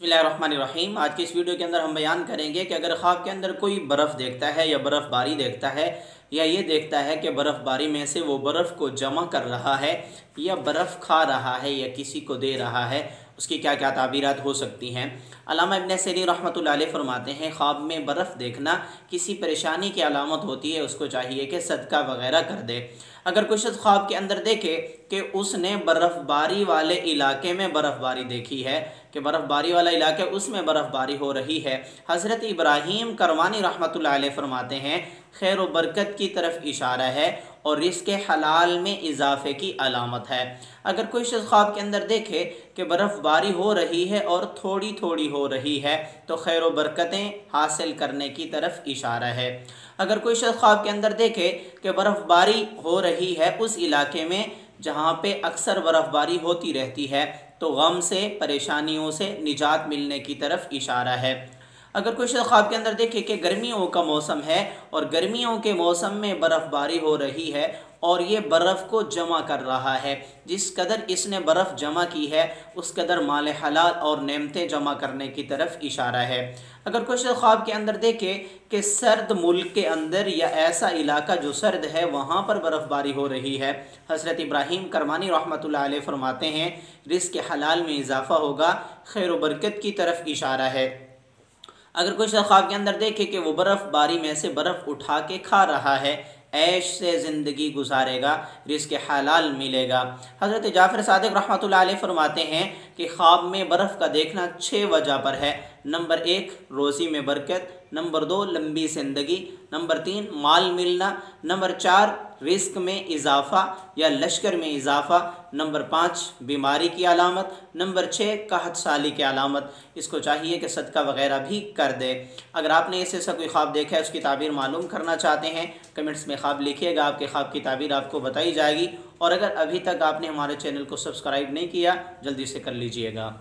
बिस्मिल्लाहिर्रहमानिर्रहीम। आज की इस वीडियो के अंदर हम बयान करेंगे कि अगर ख्वाब के अंदर कोई बर्फ़ देखता है या बर्फ़बारी देखता है या ये देखता है कि बर्फ़बारी में से वो बर्फ़ को जमा कर रहा है या बर्फ़ खा रहा है या किसी को दे रहा है, उसकी क्या क्या ताबीरात हो सकती हैं। अल्लामा इब्न सीरीन रहमतुल्लाह अलैह फरमाते हैं, ख्वाब में बर्फ़ देखना किसी परेशानी की अलामत होती है, उसको चाहिए कि सदका वगैरह कर दे। अगर कोई शख्स ख्वाब के अंदर देखे कि उसने बर्फ़बारी वाले इलाके में बर्फ़बारी देखी है, कि बर्फ़बारी वाला इलाका उसमें बर्फ़बारी हो रही है, हज़रत इब्राहीम करवानी रहमतुल्लाह अलैह फरमाते हैं खैर व बरकत की तरफ इशारा है और रिज़्क़ हलाल में इजाफ़े की अलामत है। अगर कोई शख्स ख्वाब के अंदर देखे कि बर्फ़बारी हो रही है और थोड़ी थोड़ी हो रही है तो खैर व बरकतें हासिल करने की तरफ इशारा है। अगर कोई शख्स ख्वाब के अंदर देखे कि बर्फ़बारी हो रही है उस इलाके में जहाँ पे अक्सर बर्फ़बारी होती रहती है तो गम से, परेशानियों से निजात मिलने की तरफ इशारा है। अगर कोई शख्स ख्वाब के अंदर देखे कि गर्मियों का मौसम है और गर्मियों के मौसम में बर्फ़बारी हो रही है और ये बर्फ़ को जमा कर रहा है, जिस कदर इसने बर्फ़ जमा की है उस कदर माल हलाल और नेमतें जमा करने की तरफ इशारा है। अगर कोई शख्स ख्वाब के अंदर देखे कि सर्द मुल्क के अंदर या ऐसा इलाका जो सर्द है वहाँ पर बर्फ़बारी हो रही है, हज़रत इब्राहीम करमानी रहमतुल्लाह अलैह फरमाते हैं रिज़्क़ हलाल में इजाफ़ा होगा, खैर व बरकत की तरफ इशारा है। अगर कोई शख्स ख्वाब के अंदर देखे कि वो बर्फ़बारी में से बर्फ़ उठा के खा रहा है, ऐश से ज़िंदगी गुजारेगा, रिज़्क़ हलाल मिलेगा। हज़रत जाफ़र सादिक़ रहमतुल्लाह अलैह फरमाते हैं कि ख्वाब में बर्फ़ का देखना 6 वजह पर है। नंबर 1 रोज़ी में बरकत, नंबर 2 लंबी ज़िंदगी, नंबर 3 माल मिलना, नंबर 4 रिज़्क़ में इजाफ़ा या लश्कर में इजाफ़ा, नंबर 5 बीमारी की अलामत, नंबर 6 कहत साली की अलामत। इसको चाहिए कि सदका वगैरह भी कर दे। अगर आपने ऐसा कोई ख्वाब देखा है, उसकी ताबीर मालूम करना चाहते हैं, कमेंट्स में ख्वाब लिखिएगा, आपके ख्वाब की ताबीर आपको बताई जाएगी। और अगर अभी तक आपने हमारे चैनल को सब्सक्राइब नहीं किया, जल्दी से कर लीजिएगा।